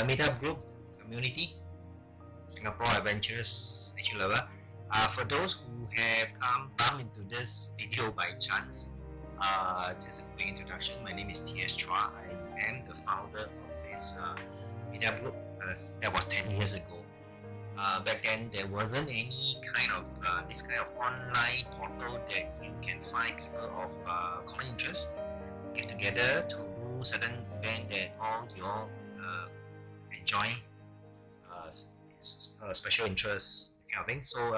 meetup group community, Singapore Adventurous Nature Lover. For those who have bumped into this video by chance, just a quick introduction. My name is T.S. Chua. I am the founder of this meetup group. That was 10 years ago. Back then, there wasn't any kind of this kind of online portal that you can find people of common interest get together to do certain event that all you all enjoy, special interest kind of thing. So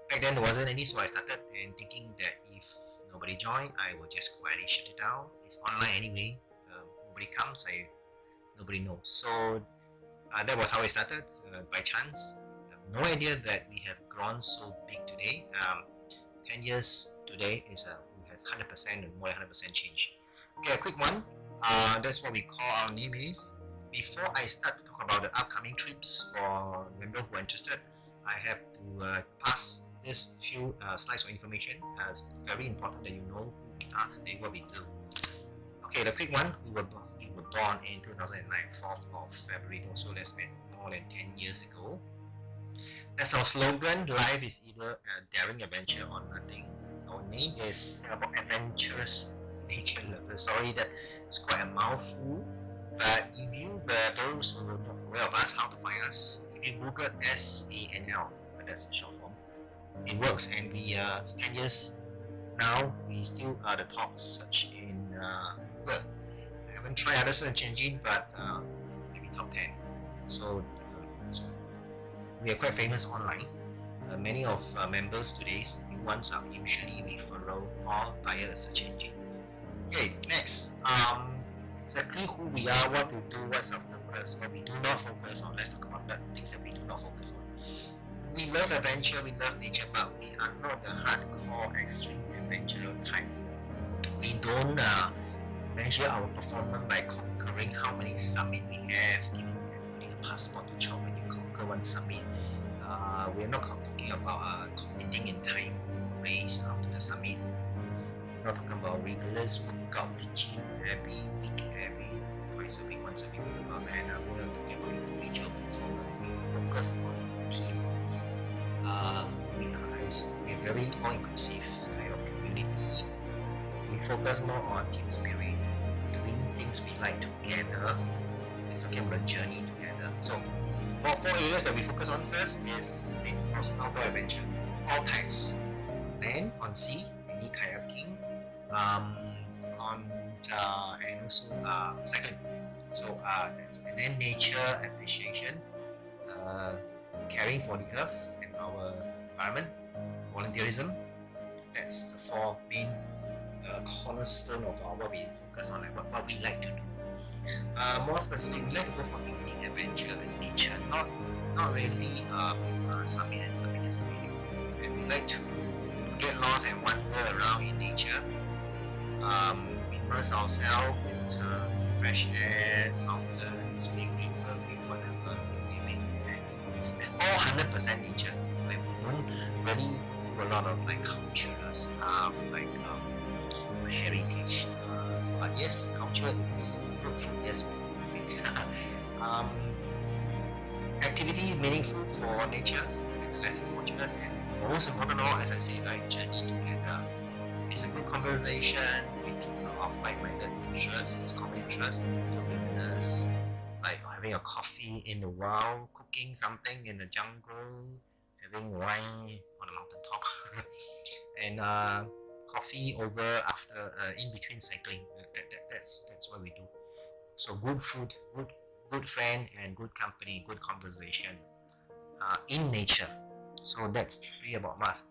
back then there wasn't any, so I started and thinking that if nobody joined, I will just quietly shut it down. It's online anyway. Nobody comes, nobody knows. So that was how it started by chance. No idea that we have grown so big today. 10 years today is we have 100% and more than 100% change. Okay, a quick one. That's what we call our name is. Before I start to talk about the upcoming trips for members who are interested, I have to pass this few slides of information. It's very important that you know who we are today, what we do. Okay, the quick one. We were born in 2009, 4th of February, so that's been more than 10 years ago. That's our slogan. Life is either a daring adventure or nothing. Our name is Singapore Adventurous Nature Lover. Sorry that it's quite a mouthful, but if you those who are not aware of us, how to find us, if you Google SANL, that's the short form, it works. And we 10 years now, we still are the top search in Google. I haven't tried other search engine, but maybe top 10. So we are quite famous online. Many of members today's new ones are usually referral or via a search engine. Okay, next. Exactly who we are, what we do, what's our focus, what we do not focus on. Let's talk about the things that we do not focus on. We love adventure, we love nature, but we are not the hardcore extreme adventurer type. We don't measure our performance by conquering how many summits we have, giving everybody a passport to chop when you conquer one summit. We're not talking about competing in time race up to the summit. We're not talking about rigorous workout regime every week, twice a week, once a week. And we're not talking about individual performance. We focus on team. We're very all-inclusive kind of community. We focus more on team spirit, doing things we like together. We're talking about a journey together. So, about 4 areas that we focus on. First is outdoor adventure, all types. Land, on sea, mini kayaking, and also cycling. So and then nature appreciation, caring for the earth and our environment, volunteerism. That's the 4 main cornerstone of what we focus on and what we like to do. More specific, we like to go for evening adventure and nature, not really summit. And we like to get lost and wander around in nature, immerse ourselves into fresh air, mountains, big river, big whatever, it's all 100% nature. Like, we don't really do a lot of like cultural stuff, like heritage. But yes, culture is good food, yes. Activity meaningful for nature and less fortunate, and most important of all, as I say, like journey together. It's a good conversation with people of like-minded interests, common interests, wilderness, like having a coffee in the wild, cooking something in the jungle, having wine on the mountaintop, and coffee over after in between cycling. That's what we do. So good food, good friend, and good company, good conversation in nature. So that's really about us.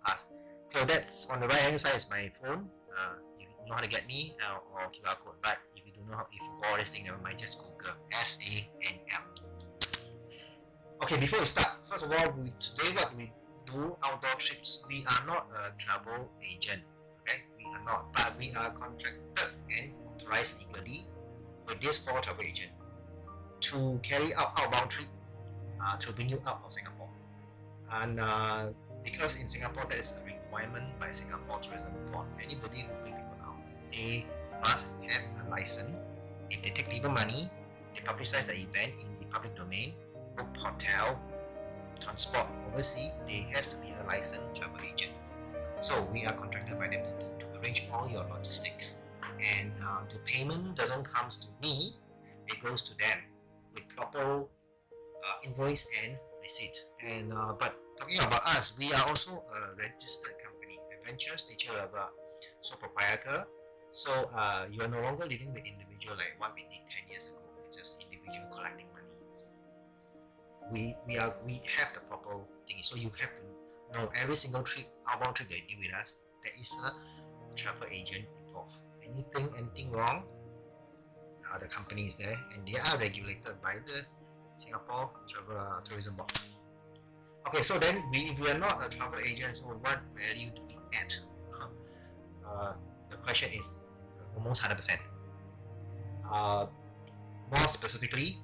So that's on the right hand side is my phone. If you know how to get me, or QR code. But if you don't know, if you forgot all this thing, never mind. Just Google SANL. Okay, before we start, first of all, today what we do outdoor trips. We are not a travel agent. Okay, we are not, but we are contracted and authorized legally with this 4 travel agent to carry out outbound trip to bring you out of Singapore. And because in Singapore there is a requirement by Singapore Tourism Board, anybody who bring people out, they must have a license. If they take people money, they publicize the event in the public domain, book hotel, transport overseas, they have to be a licensed travel agent. So we are contracted by them to arrange all your logistics. And the payment doesn't come to me, it goes to them with proper invoice and receipt. And but talking about us, we are also a registered company, Adventurous Nature Lover, so proprietor. So you are no longer living with individual like what we did 10 years ago. It's just individual collecting money. We have the proper thing. So you have to know every single trip, outbound trip that you do with us, there is a travel agent involved. Anything wrong, the company is there, and they are regulated by the Singapore Tourism Board. Okay, so then if we are not a travel agent, so what value do we add? The question is almost 100%. More specifically,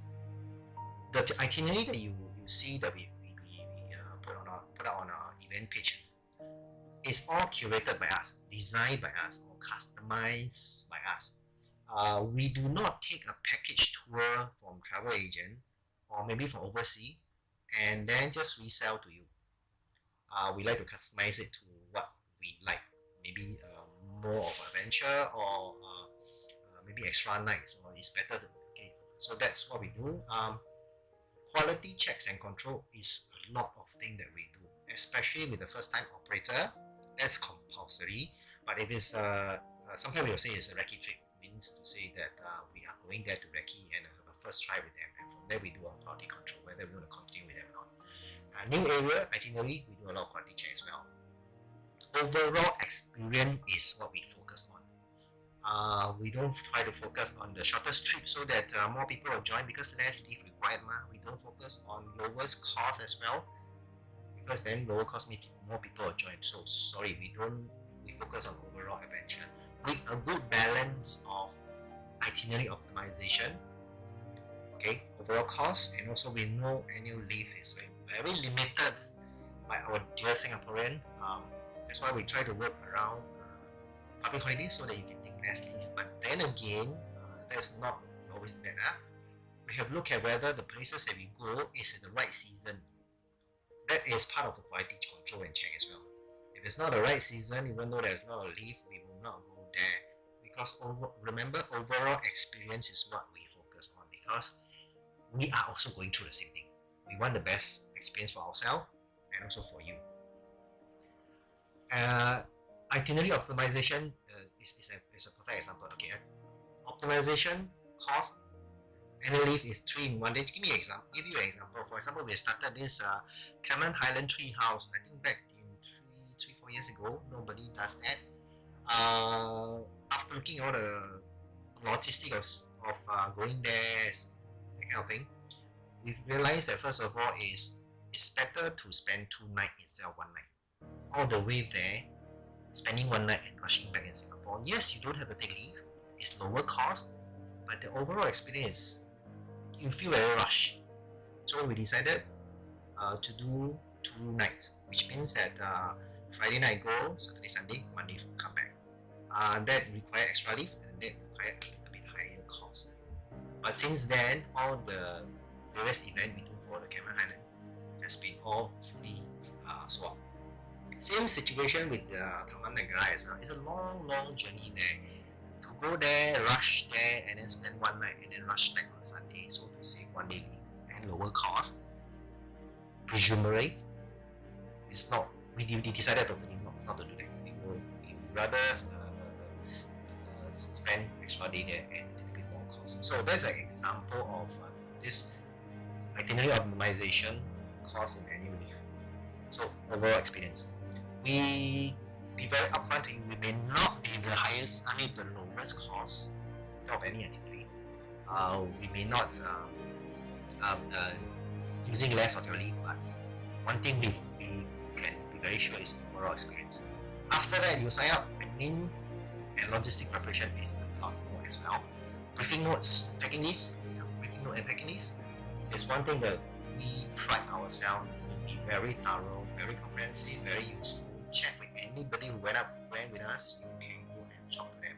the itinerary that you see that we put out on our event page is all curated by us, designed by us, or customized by us. We do not take a package tour from travel agent or maybe from overseas and then just resell to you. We like to customize it to what we like, maybe more of adventure or maybe extra nights, or it's better. Okay, so that's what we do. Quality checks and control is a lot of things that we do, especially with the first time operator. That's compulsory. But if it's sometimes we will say it's a recce trip, means to say that we are going there to recce and have a first try with them, and from there we do our quality control whether we want to continue with them or not. New area itinerary, we do a lot of quality check as well. Overall experience is what we focus on. We don't try to focus on the shortest trip so that more people will join, because less leave required. We don't focus on lowest cost as well, because then lower cost means more people will join. So sorry, we focus on overall adventure with a good balance of itinerary optimization, okay, overall cost, and also we know annual leave is very limited by our dear Singaporean. That's why we try to work around public holidays so that you can take less leave. But then again, that's not always that. We have looked at whether the places that we go is in the right season. That is part of the quality control and check as well. If it's not the right season, even though there's not a leave, we will not go there, because remember, overall experience is what we focus on, because we are also going through the same thing. We want the best experience for ourselves and also for you. Itinerary optimization is a perfect example. Okay, optimization cost annual leave is 3 in 1 day. Give you an example. For example, we started this Cameron Highland Tree House. I think back in 4 years ago. Nobody does that. After looking at all the logistics of going there, that kind of thing, we've realized that first of all it's better to spend 2 nights instead of 1 night. All the way there, spending 1 night and rushing back in Singapore. Yes, you don't have to take leave. It's lower cost, but the overall experience, you feel very rushed. So we decided to do 2 nights, which means that Friday night go, Saturday, Sunday, Monday come back. That require extra leave, and that require a little bit higher cost. But since then, all the various events we do for the Cameron Highland has been all fully swapped. Same situation with the Taman Negara as well. It's a long journey there. To go there, rush there, and then spend 1 night, and then rush back on Sunday, so to save 1 day leave and lower cost. Presumably, it's not. We decided totally not to do that. We would rather spend extra day there and a little bit more cost. So that's an example of this itinerary optimization cost and annual leave. So overall experience. We be very upfront to you. We may not be the highest, the lowest cost of any itinerary. We may not using less of your leave, but one thing we can be very sure is overall experience. After that, you sign up, admin and logistic preparation is a lot more as well. Briefing notes, packing list, briefing note and packing list is one thing that we pride ourselves to be very thorough, very comprehensive, very useful. Check with anybody who went with us, you can go and talk to them.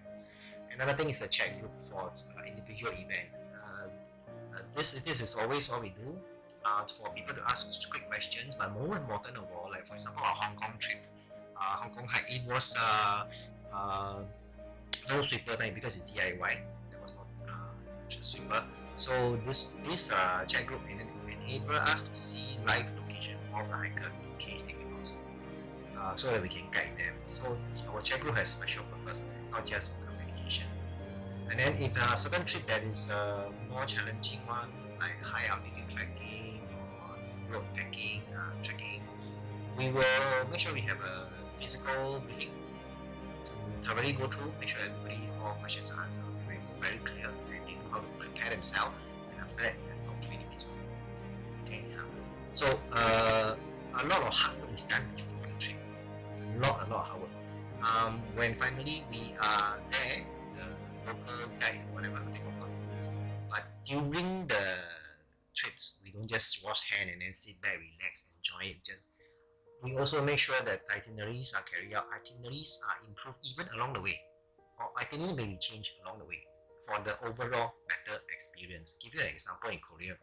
Another thing is a chat group for individual event. This is always what we do. For people to ask quick questions, but more important of all, like for example, our Hong Kong trip, Hong Kong hike, it was uh, no sweeper time because it's DIY. There was no sweeper. So this chat group enable us to see live location of the hiker in case they get lost, so that we can guide them. So our chat group has special purpose, not just for communication. And then if a certain trip that is a more challenging one, like high altitude trekking or road packing, trekking, we will make sure we have a physical briefing to thoroughly go through, make sure everybody all questions are answered very clear and they know how to prepare themselves. And after that, we have no training as well. Okay, so a lot of hard work is done before the trip. A lot of hard work. When finally we are there, the local guide, whatever they call it. But during the trips, we don't just wash hand and then sit back, relax, enjoy it. We also make sure that itineraries are carried out, itineraries are improved even along the way, or itinerary may be changed along the way for the overall better experience. Give you an example in Korea.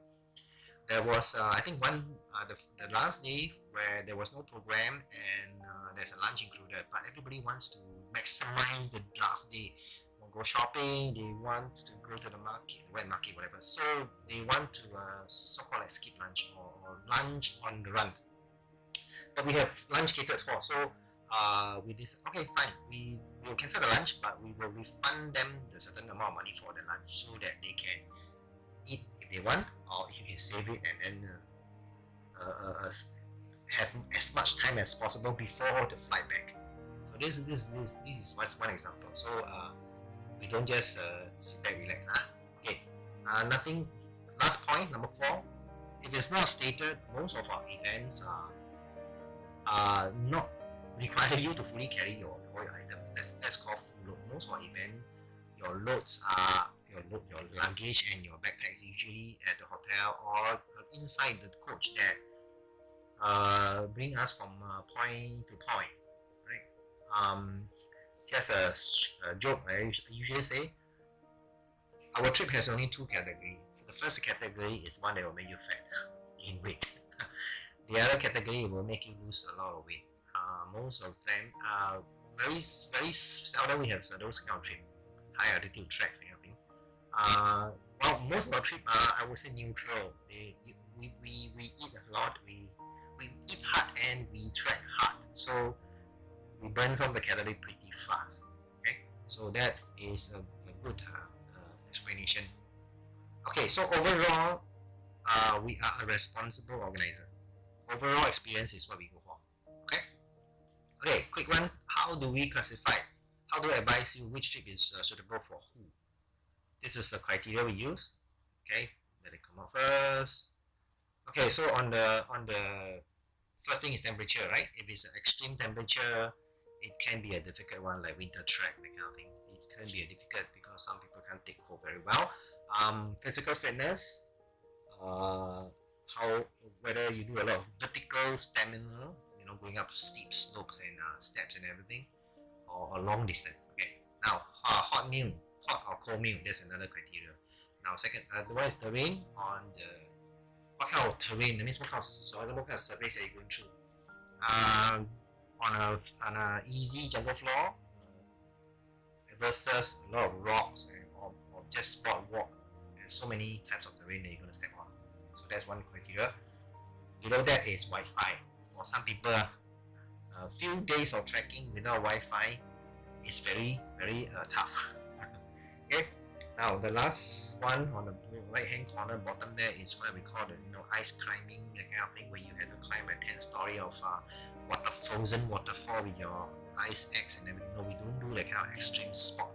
There was, I think, the last day where there was no program and there's a lunch included, but everybody wants to maximize the last day. Go shopping, they want to go to the market, wet market, whatever. So they want to so-called like skip lunch or lunch on the run. But we have lunch catered for. So with this, okay, fine, we will cancel the lunch, but we will refund them the certain amount of money for the lunch so that they can eat if they want, or you can save it and then have as much time as possible before the flight back. So this is one example. So we don't just sit back, relax. Okay, nothing. Last point, number 4. If it's not stated, most of our events are not require you to fully carry all your items. That's called full load. Most of our event, your loads are your luggage and your backpacks usually at the hotel or inside the coach that bring us from point to point, right? Just a joke I usually say, our trip has only 2 categories. The first category is one that will make you fat in weight. The other category will make you lose a lot of weight. Most of them are very seldom we have those kind of trip, high altitude treks and everything. Well, most of our trip are, I would say, neutral. We eat a lot, we eat hard and we trek hard. So we burn some of the calorie pretty fast. Okay, so that is a good explanation. Okay, so overall, we are a responsible organizer. Overall experience is what we go for. Okay. Okay, quick one. How do we classify? How do I advise you which trip is suitable for who? This is the criteria we use. Okay, let it come out first. Okay, so on the first thing is temperature, right? If it's an extreme temperature, it can be a difficult one, like winter trek, that kind of thing. It can be a difficult because some people can't take cold very well. Physical fitness, whether you do a lot of vertical stamina, going up steep slopes and steps and everything, or long distance. Okay. Now, hot or cold meal, that's another criteria. Now, second, the one is terrain. On the what kind of terrain? That means what kind of surface are you going through? On a easy jungle floor versus a lot of rocks or just boardwalk. There's so many types of terrain that you're going to step on. So that's one criteria. Below that is Wi-Fi. For some people, a few days of trekking without Wi-Fi is very tough. Okay. Now the last one on the right hand corner bottom there is what we call the ice climbing, that kind of thing, where you have to climb a 10-story of frozen waterfall with your ice axe and everything. No, we don't do that kind of extreme sport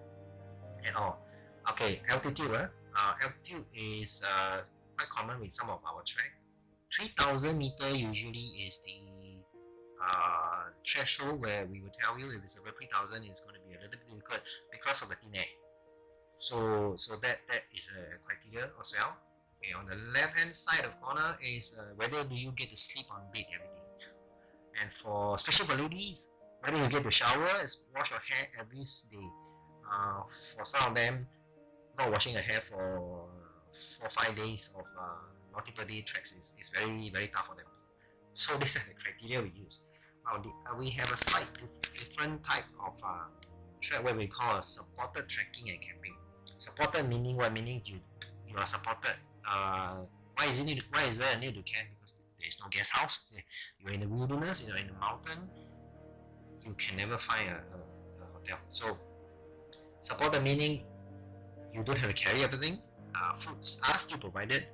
at all. Okay, altitude. Altitude is quite common with some of our trek. 3,000 meter usually is the threshold where we will tell you if it's over 3,000, it's going to be a little bit difficult because of the thin air. So that is a criteria as well. Okay, on the left hand side of the corner is whether do you get to sleep on bed every day. And for especially for ladies, whether you get to shower, wash your hair every day. For some of them, not washing your hair for 4 5 days of multiple day treks is very tough for them. So this is the criteria we use. Now we have a slight different type of trek where we call a supported trekking and camping. Supported meaning what? Meaning you are supported. Why is there a need to camp? Because there is no guest house. You're in the wilderness. You're in the mountain. You can never find a hotel. So supported meaning you don't have to carry everything. Foods are still provided.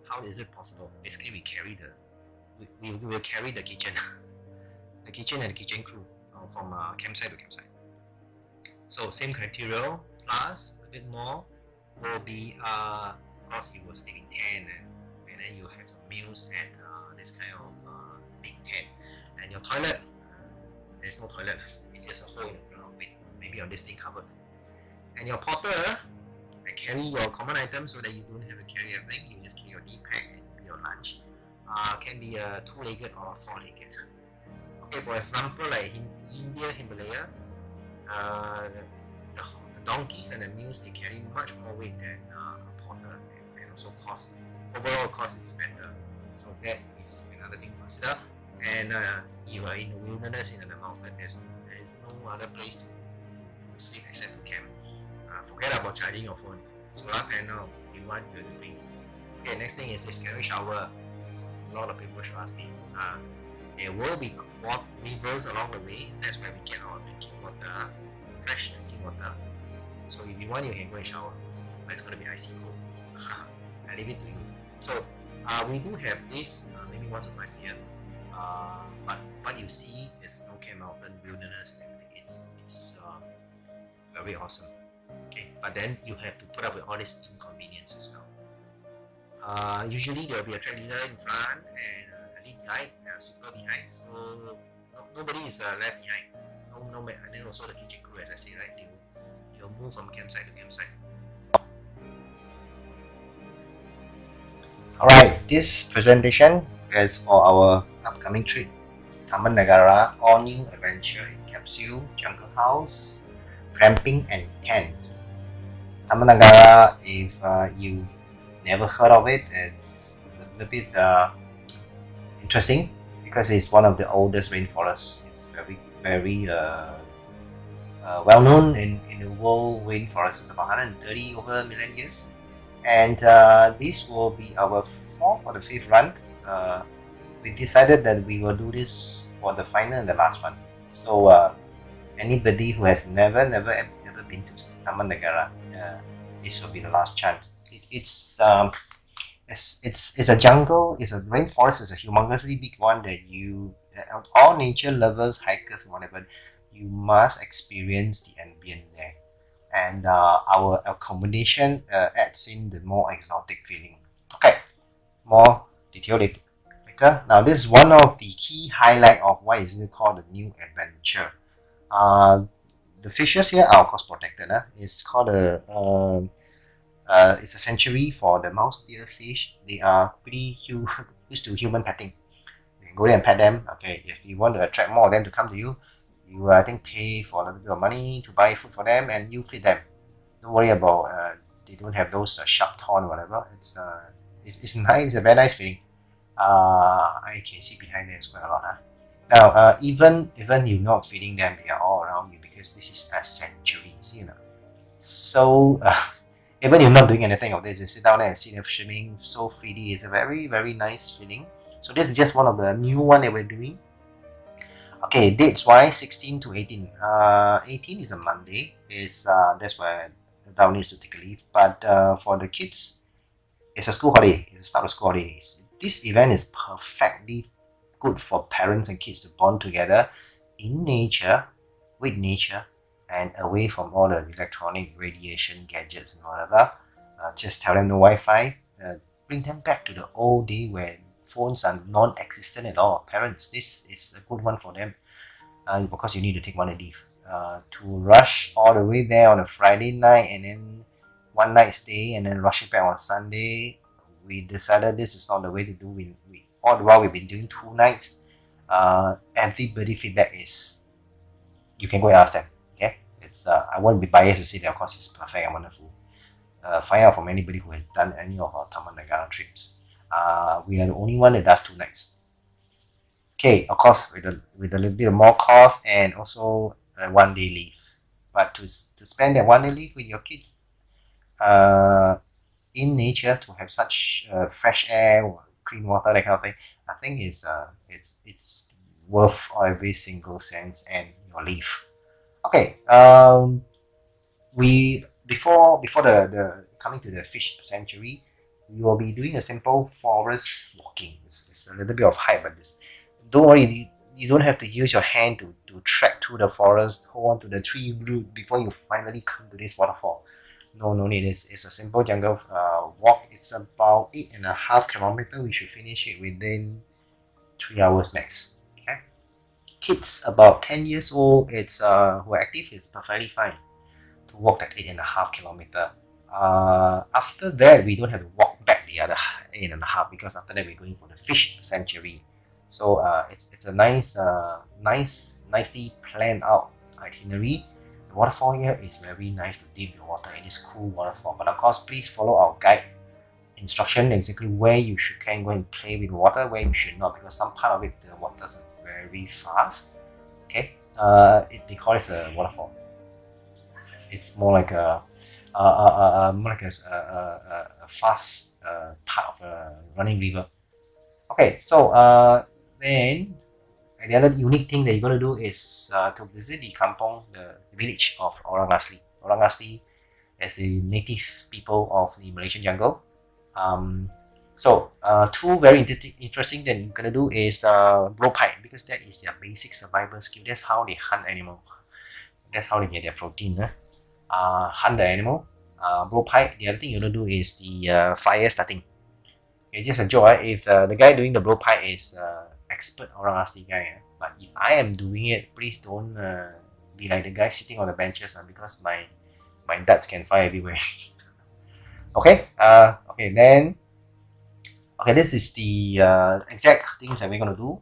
How is it possible? Basically, we will carry the kitchen, the kitchen and the kitchen crew from campsite to campsite. So same criteria plus a bit more will be of course you will sleep in tent and then you have meals at this kind of big tent, and your toilet there's no toilet. It's just a hole in the ground. Maybe on this thing covered. And your porter carry your common items so that you don't have to carry everything. You just carry your D-pack and your lunch. Can be a 2-legged or a 4-legged. Okay, for example, like in India, Himalaya, the donkeys and the mules, they carry much more weight than a porter, and also cost. Overall cost is better. So that is another thing to consider. And you are in the wilderness, in the mountain, there is no other place to sleep except to camp. Forget about charging your phone. Solar panel, you want you to bring. Okay, next thing is can we shower? A lot of people should ask me. There will be rivers along the way. That's where we get our drinking water, fresh drinking water. So if you want, you can go and shower. But it's going to be icy cold. I leave it to you. So we do have this maybe once or twice a year. But what you see is Snow Mountain wilderness and everything. It's very awesome. Okay, but then you have to put up with all this inconvenience as well. Usually there will be a track leader in front and a lead guide and a sweeper behind, so nobody is left behind. And then also the kitchen crew, as I say, right? They'll move from campsite to campsite. Alright, this presentation is for our upcoming trip, Taman Negara, all new adventure in capsule, jungle house, camping and tent. Taman Negara, if you never heard of it, it's a little bit interesting because it's one of the oldest rainforests. It's very well known in the world rainforest. It's about 130 over million years, and this will be our 4th or the 5th run. We decided that we will do this for the final and the last one. So anybody who has never been to Taman Negara, this will be the last chance. It's a jungle, it's a rainforest, it's a humongously big one that all nature lovers, hikers, whatever, you must experience the ambient there. And our accommodation adds in the more exotic feeling. Okay, more detail later. Now this is one of the key highlight of why is it called the new adventure. The fishes here are of course protected. It's called it's a sanctuary for the mouse deer fish. They are pretty used to human petting. You can go there and pet them. Okay, if you want to attract more of them to come to you, you I think pay for a little bit of money to buy food for them and you feed them. Don't worry about they don't have those sharp thorn or whatever. It's nice. It's a very nice feeling. I can see behind there is quite a lot. Now, even you're not feeding them, they are all around you because this is a sanctuary. See, so even you're not doing anything of this, you sit down there and see them swimming so freely. It's a very nice feeling. So this is just one of the new one that we're doing. Okay, dates wise, 16 to 18. 18 is a Monday. That's where the dad needs to take a leave. But for the kids, it's a school holiday. It's the start of school holidays. This event is perfectly good for parents and kids to bond together in nature, with nature, and away from all the electronic radiation gadgets and whatever. Just tell them no Wi-Fi. Bring them back to the old day when phones are non-existent at all. Parents, this is a good one for them. Because you need to take one leave. To rush all the way there on a Friday night and then one night stay and then rush it back on Sunday. We decided this is not the way to do it. All the while we've been doing 2 nights. Everybody feedback is you can go and ask them. Okay, it's I won't be biased to say that of course it's perfect and wonderful. find out from anybody who has done any of our Taman Negara trips. We are the only one that does 2 nights. Okay, of course, with a little bit more cost and also 1 day leave. But to spend that 1 day leave with your kids in nature, to have such fresh air, clean water, that kind of thing, I think it's worth every single cent and your leave. Okay, we before the coming to the fish sanctuary, we will be doing a simple forest walking. It's a little bit of height, but don't worry, you don't have to use your hand to trek through the forest, hold on to the tree root before you finally come to this waterfall. No need. It's a simple jungle walk. It's about 8.5 kilometers. We should finish it within 3 hours max. Okay, kids about 10 years old, it's who are active, is perfectly fine to walk that 8.5 kilometer. After that, we don't have to walk back the other 8.5, because after that we're going for the fish sanctuary. So it's a nicely planned out itinerary. The waterfall here is very nice to dip your water in this cool waterfall. But of course, please follow our guide instruction exactly where you can go and play with water, where you should not, because some part of it the waters are very fast. Okay, they call it a waterfall. It's more like a fast part of a running river. Okay, so then the other unique thing that you're going to do is to visit the kampong, the village of Orang Asli. Orang Asli is the native people of the Malaysian jungle. So two very interesting that you're going to do is blow pipe, because that is their basic survival skill. That's how they hunt animal. That's how they get their protein. Hunt the animal, blow pipe. The other thing you're going to do is the fire starting. It's just a joke. If the guy doing the blow pipe is expert Orang Asli guy, but if I am doing it, please don't be like the guy sitting on the benches, because my darts can fly everywhere. Okay, then this is the exact things that we're gonna do.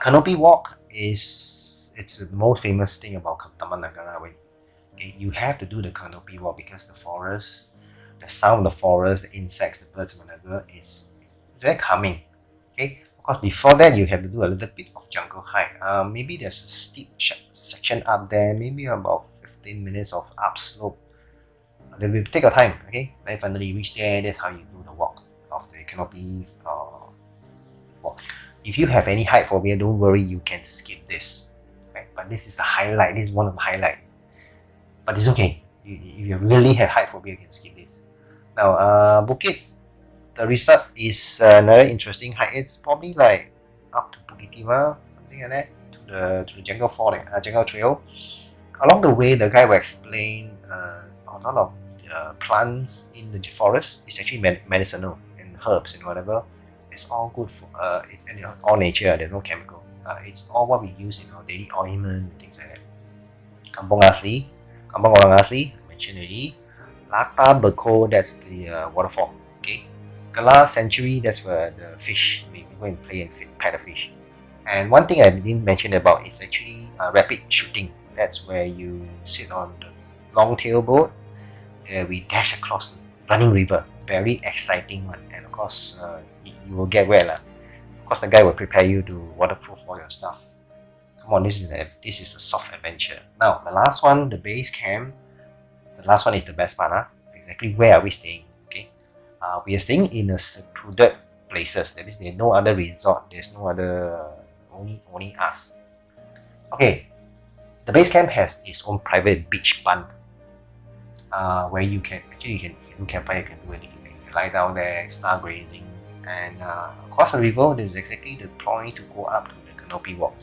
Canopy walk it's the most famous thing about Taman Negara. Okay, you have to do the canopy walk because the forest, the sound of the forest, the insects, the birds, whatever, it's very calming. Okay, of course, before that you have to do a little bit of jungle hike. Maybe there's a steep section up there, maybe about 15 minutes of upslope. Take your time. Okay, then finally you reach there. That's how you do the walk of the canopy walk. If you have any height phobia, don't worry, you can skip this. Okay? But this is the highlight. This is one of the highlight. But it's okay. If you really have height phobia, you can skip this. Now, Bukit, the resort is another interesting hike. It's probably like up to Bukit Timah, something like that, to the jungle trail. Along the way, the guy will explain a lot of plants in the forest is actually medicinal, and herbs and whatever. It's all good for it's all nature. There's no chemical. It's all what we use in our daily ointment, things like that. Kampong Orang Asli, mentioned already. Lata Beko, that's the waterfall. Okay. Gala Sanctuary, that's where the fish, we go and play and pet the fish. And one thing I didn't mention about is actually rapid shooting. That's where you sit on the long tail boat. We dash across the running river. Very exciting one. And of course, you will get wet. Of course, the guy will prepare you to waterproof all your stuff. Come on, this is a soft adventure. Now, the last one, the base camp. The last one is the best part. Exactly where are we staying? Okay, we are staying in a secluded places. That means there's no other resort. There's no other, only us. Okay, the base camp has its own private beach bunk, where you can do campfire, you can do anything. You can lie down there, stargazing, and across the river, there's exactly the point to go up to the canopy walk.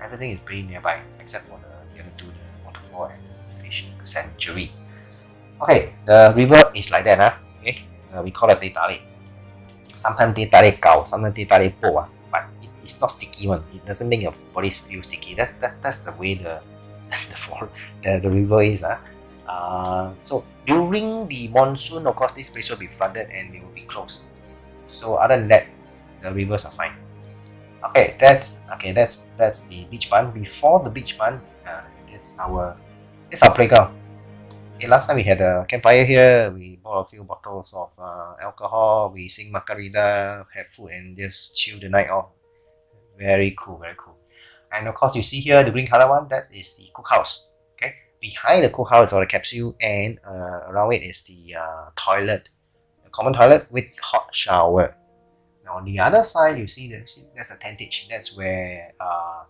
Everything is pretty nearby, except for the other two, the waterfall and the fish sanctuary. Okay, the river is like that. Okay, we call it teh tarik. Sometimes teh tarik gao, sometimes teh tarik po. But it's not sticky one. It doesn't make your body feel sticky. That's the way the river is. So during the monsoon, of course, this place will be flooded and it will be closed. So other than that, the rivers are fine. Okay, that's the beach bun. Before the beach bun, it's our playground. Okay, last time we had a campfire here. We bought a few bottles of alcohol. We sing Macarena, have food, and just chill the night off. Very cool, very cool. And of course, you see here the green color one. That is the cookhouse. Okay, behind the cookhouse is all the capsule, and around it is the toilet, the common toilet with hot shower. Now on the other side, you see there's a tentage. That's where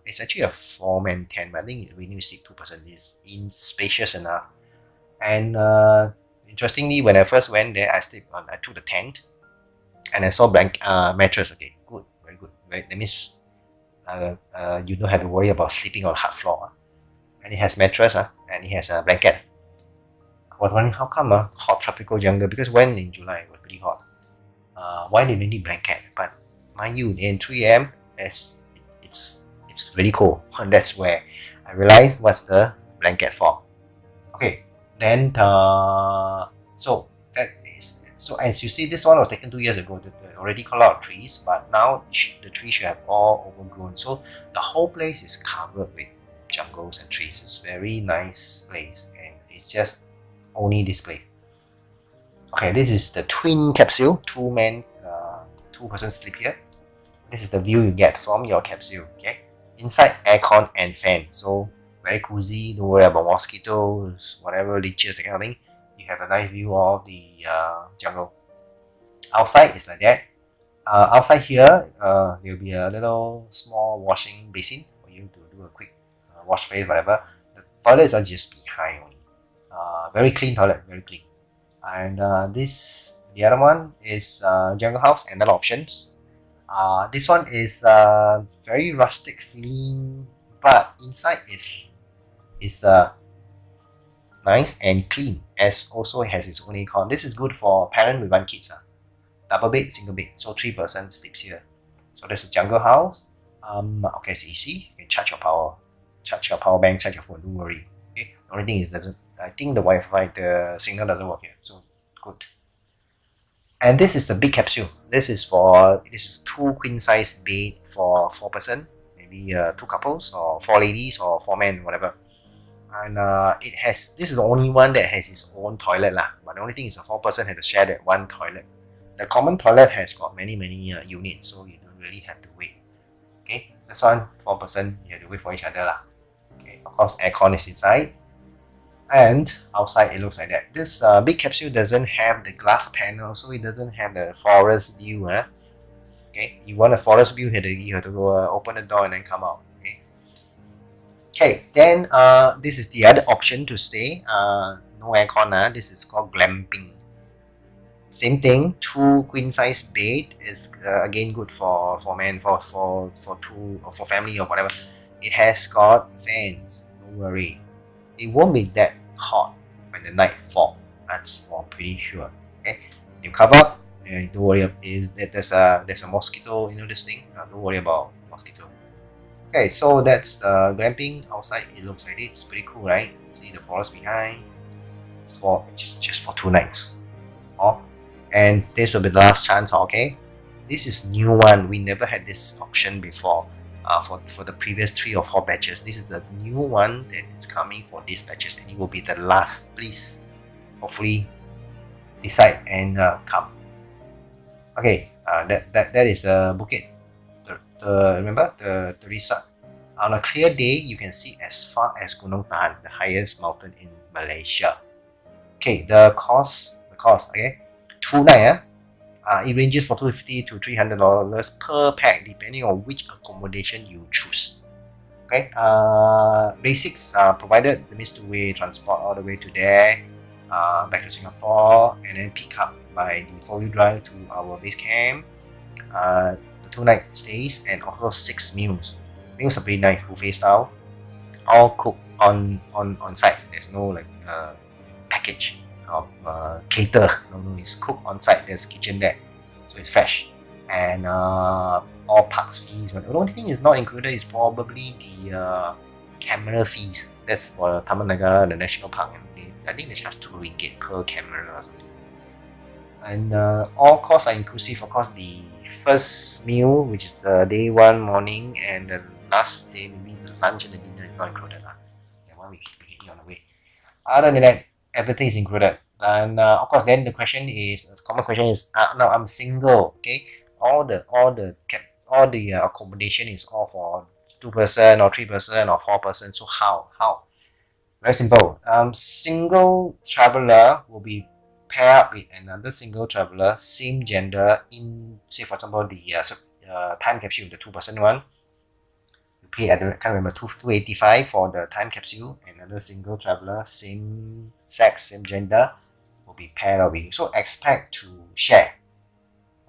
it's actually a four-man tent, but I think we need to sleep 2 person. It's in spacious enough. And interestingly, when I first went there, I took the tent, and I saw mattress. Okay, good, very good. Right, that means you don't have to worry about sleeping on hard floor. And it has mattress, and it has a blanket. I was wondering how come hot tropical jungle, because when in July it was pretty hot. Why do they need blanket? But mind you, in 3 a.m. It's really cold, and that's where I realized what's the blanket for. Okay, then so as you see, this one was taken 2 years ago. They already cut a lot of trees, but now the trees should have all overgrown. So the whole place is covered with jungles and trees. It's a very nice place, and it's just only this place. Okay, this is the twin capsule. Two person sleep here. This is the view you get from your capsule. Okay, inside aircon and fan. So very cozy. Don't worry about mosquitoes, whatever leeches, that kind of thing. You have a nice view of the jungle. Outside is like that. Outside here, there'll be a little small washing basin for you to do a quick wash face, whatever. The toilets are just behind only. Very clean toilet, very clean. And the other one is jungle house, another options. This one is very rustic feeling, but inside is nice and clean, as also has its own aircon. This is good for parent with 1 kid. Double bed, single bed, so 3 person sleeps here. So there's a jungle house. Okay, it's easy. You can charge your power bank, charge your phone. Don't worry. Okay. The only thing is I think the Wi-Fi, the signal doesn't work here. So good. And this is the big capsule. This is 2 queen size bed for 4 person, maybe 2 couples or 4 ladies or 4 men, whatever. And this is the only one that has its own toilet lah. But the only thing is a 4 person have to share that one toilet. The common toilet has got many units, so you don't really have to wait. Okay, this one 4 person, you have to wait for each other lah. Okay, of course aircon is inside, and outside it looks like that. This big capsule doesn't have the glass panel, so it doesn't have the forest view. Okay, you want a forest view, you have to go open the door and then come out. Okay, then this is the other option to stay. No aircon. This is called glamping. Same thing, 2 queen size bed is again good for men, for two, or for family or whatever. It has got fans. Don't worry, it won't be that hot when the night fall. That's for pretty sure. Okay, you cover up, and don't worry if there's a mosquito. This thing. Don't worry about mosquito. Okay, so that's the glamping outside. It looks like it's pretty cool, right? See the forest behind. Just for 2 nights. And this will be the last chance. Okay, this is new one. We never had this option before. For the previous 3 or 4 batches, this is the new one that is coming for these batches, and it will be the last. Please, hopefully, decide and come. Okay, that is the Bukit. Remember the resort. On a clear day, you can see as far as Gunung Tahan, the highest mountain in Malaysia. Okay, the cost. Okay, 2 nights. It ranges from $250 to $300 per pack, depending on which accommodation you choose. Okay, basics are provided. That means 2-way transport all the way to there, back to Singapore, and then pick up by the 4-wheel drive to our base camp. The 2-night stays, and also 6 meals. Meals are pretty nice, buffet style, all cooked on site. There's no package of cater. No, it's cooked on site. There's kitchen there, so it's fresh. And all parks fees. But the only thing is not included is probably the camera fees. That's for Taman Negara, the national park. And I think they charge RM2 per camera or something. And all costs are inclusive. Of course, the first meal, which is day 1 morning, and the last day, maybe the lunch and the dinner, is not included. That one we can eat on the way. Other than that, everything is included. And of course, then the question is, common question is, now I'm single, okay? All the accommodation is all for 2 person or 3 person or 4 person. So how? Very simple. Single traveler will be paired up with another single traveler, same gender, in, say for example, the time capsule, the 2 person one. You pay, I can't remember, 285 for the time capsule. Another single traveler, same sex, same gender, will be paired up with. So expect to share,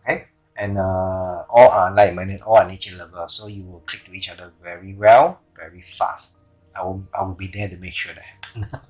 okay? And all are like-minded, all are nature lovers, so you will click to each other very well, very fast. I will be there to make sure that happens.